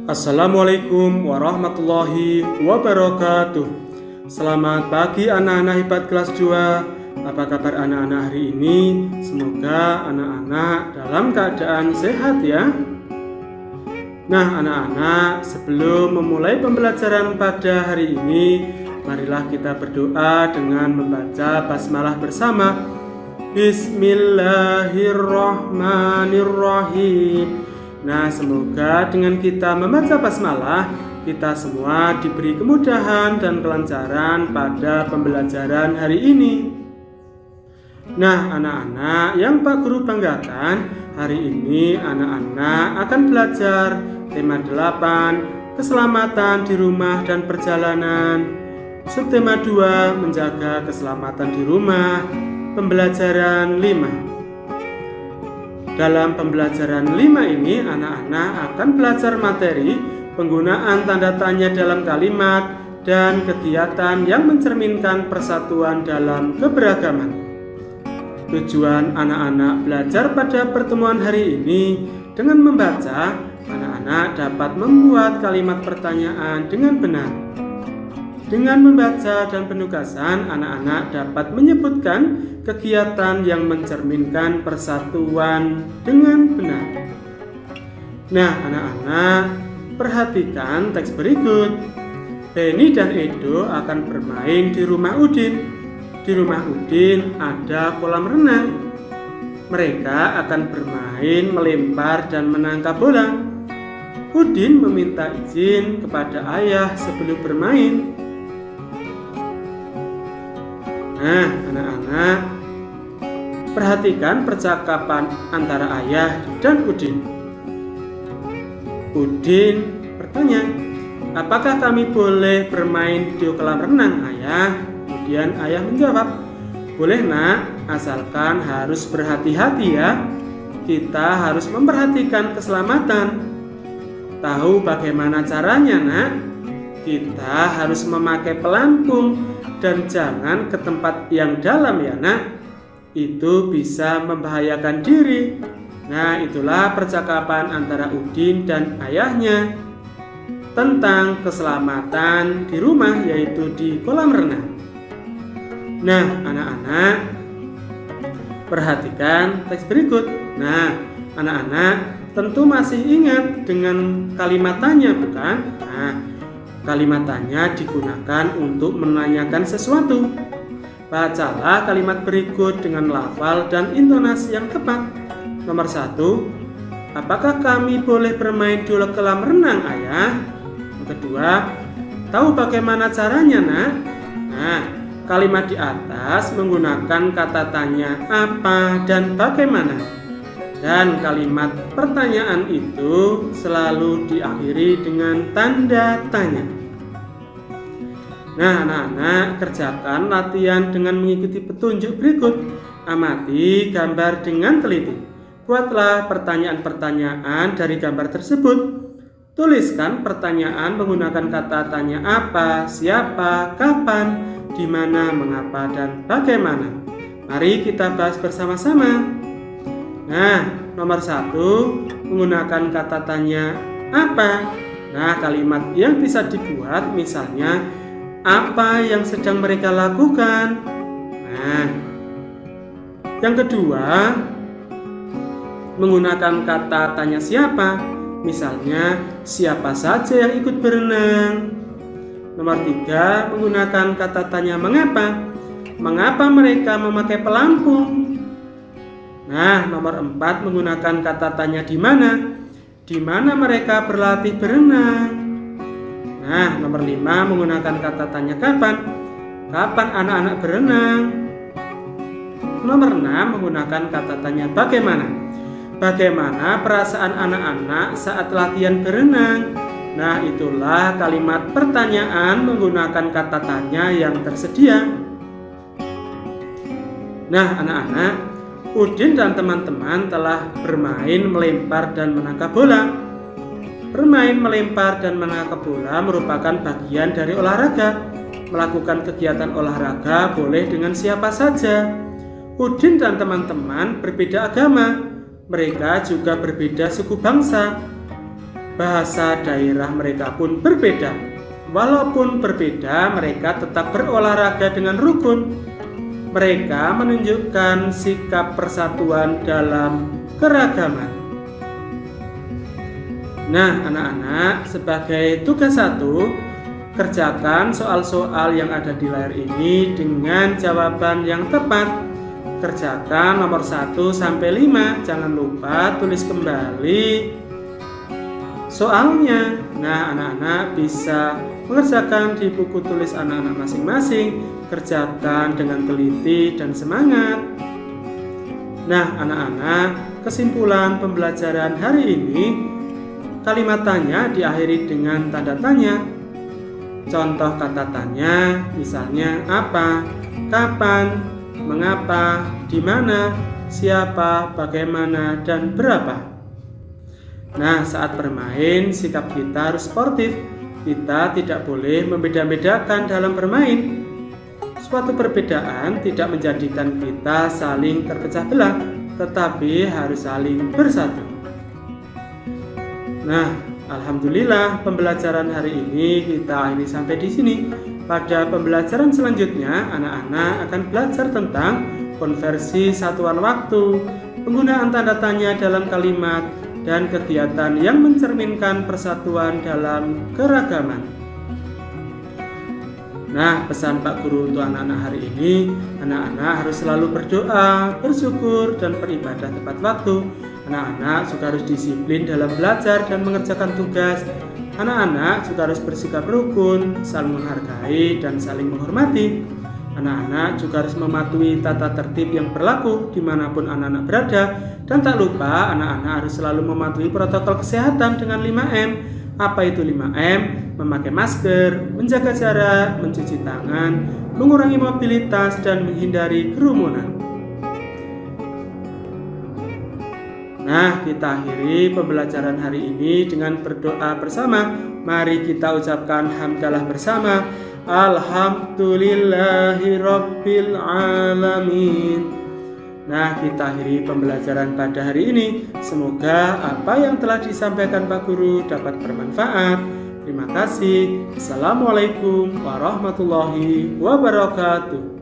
Assalamualaikum warahmatullahi wabarakatuh. Selamat pagi anak-anak hebat kelas 2. Apa kabar anak-anak hari ini? Semoga anak-anak dalam keadaan sehat ya. Nah anak-anak, sebelum memulai pembelajaran pada hari ini, marilah kita berdoa dengan membaca basmalah bersama. Bismillahirrahmanirrahim. Nah, semoga dengan kita membaca basmalah, kita semua diberi kemudahan dan kelancaran pada pembelajaran hari ini. Nah, anak-anak yang Pak Guru banggakan, hari ini anak-anak akan belajar tema 8, keselamatan di rumah dan perjalanan. Subtema 2, menjaga keselamatan di rumah. Pembelajaran 5. Dalam pembelajaran 5 ini, anak-anak akan belajar materi penggunaan tanda tanya dalam kalimat dan kegiatan yang mencerminkan persatuan dalam keberagaman. Tujuan anak-anak belajar pada pertemuan hari ini dengan membaca, anak-anak dapat membuat kalimat pertanyaan dengan benar. Dengan membaca dan penugasan, anak-anak dapat menyebutkan kegiatan yang mencerminkan persatuan dengan benar. Nah, anak-anak, perhatikan teks berikut. Benny dan Edo akan bermain di rumah Udin. Di rumah Udin ada kolam renang. Mereka akan bermain melempar dan menangkap bola. Udin meminta izin kepada ayah sebelum bermain. Nah, anak-anak, perhatikan percakapan antara ayah dan Udin. Udin bertanya, apakah kami boleh bermain di kolam renang, ayah? Kemudian ayah menjawab, boleh nak, asalkan harus berhati-hati ya. Kita harus memperhatikan keselamatan. Tahu bagaimana caranya, nak? Kita harus memakai pelampung dan jangan ke tempat yang dalam ya nak. Itu bisa membahayakan diri. Nah, itulah percakapan antara Udin dan ayahnya tentang keselamatan di rumah, yaitu di kolam renang. Nah, anak-anak, perhatikan teks berikut. Nah, anak-anak tentu masih ingat dengan kalimat tanya, bukan? Nah, kalimat tanya digunakan untuk menanyakan sesuatu. Bacalah kalimat berikut dengan lafal dan intonasi yang tepat. Nomor 1, apakah kami boleh bermain di kolam renang, ayah? Yang kedua, tahu bagaimana caranya, nak? Nah, kalimat di atas menggunakan kata tanya apa dan bagaimana. Dan kalimat pertanyaan itu selalu diakhiri dengan tanda tanya. Nah, anak-anak, kerjakan latihan dengan mengikuti petunjuk berikut. Amati gambar dengan teliti. Buatlah pertanyaan-pertanyaan dari gambar tersebut. Tuliskan pertanyaan menggunakan kata tanya apa, siapa, kapan, di mana, mengapa, dan bagaimana. Mari kita bahas bersama-sama. Nah, nomor 1, menggunakan kata tanya apa. Nah, kalimat yang bisa dibuat misalnya, apa yang sedang mereka lakukan. Nah, yang kedua, menggunakan kata tanya siapa. Misalnya, siapa saja yang ikut berenang. Nomor 3, menggunakan kata tanya mengapa. Mengapa mereka memakai pelampung. Nah, nomor 4, menggunakan kata tanya di mana. Di mana mereka berlatih berenang. Nah, nomor 5, menggunakan kata tanya kapan. Kapan anak-anak berenang. Nomor 6, menggunakan kata tanya bagaimana. Bagaimana perasaan anak-anak saat latihan berenang. Nah, itulah kalimat pertanyaan menggunakan kata tanya yang tersedia. Nah, anak-anak, Udin dan teman-teman telah bermain melempar dan menangkap bola. Bermain melempar dan menangkap bola merupakan bagian dari olahraga. Melakukan kegiatan olahraga boleh dengan siapa saja. Udin dan teman-teman berbeda agama. Mereka juga berbeda suku bangsa. Bahasa daerah mereka pun berbeda. Walaupun berbeda, mereka tetap berolahraga dengan rukun. Mereka menunjukkan sikap persatuan dalam keragaman. Nah, anak-anak, sebagai tugas 1, kerjakan soal-soal yang ada di layar ini dengan jawaban yang tepat. Kerjakan nomor 1 sampai 5. Jangan lupa tulis kembali soalnya. Nah, anak-anak bisa mengerjakan di buku tulis anak-anak masing-masing. Kerjakan dengan teliti dan semangat. Nah, anak-anak, kesimpulan pembelajaran hari ini, kalimat tanya diakhiri dengan tanda tanya. Contoh kata tanya, misalnya apa, kapan, mengapa, di mana, siapa, bagaimana, dan berapa. Nah, saat bermain, sikap kita harus sportif. Kita tidak boleh membeda-bedakan dalam bermain. Suatu perbedaan tidak menjadikan kita saling terpecah belah, tetapi harus saling bersatu. Nah, alhamdulillah pembelajaran hari ini kita akhiri sampai di sini. Pada pembelajaran selanjutnya, anak-anak akan belajar tentang konversi satuan waktu, penggunaan tanda tanya dalam kalimat, dan kegiatan yang mencerminkan persatuan dalam keragaman. Nah, pesan Pak Guru untuk anak-anak hari ini, anak-anak harus selalu berdoa, bersyukur, dan beribadah tepat waktu. Anak-anak juga harus disiplin dalam belajar dan mengerjakan tugas. Anak-anak juga harus bersikap rukun, saling menghargai, dan saling menghormati. Anak-anak juga harus mematuhi tata tertib yang berlaku dimanapun anak-anak berada. Dan tak lupa, anak-anak harus selalu mematuhi protokol kesehatan dengan 5M. Apa itu 5M? Memakai masker, menjaga jarak, mencuci tangan, mengurangi mobilitas, dan menghindari kerumunan. Nah, kita akhiri pembelajaran hari ini dengan berdoa bersama. Mari kita ucapkan hamdalah bersama. Alhamdulillahi Rabbil Alamin. Nah, kita akhiri pembelajaran pada hari ini. Semoga apa yang telah disampaikan Pak Guru dapat bermanfaat. Terima kasih. Assalamualaikum warahmatullahi wabarakatuh.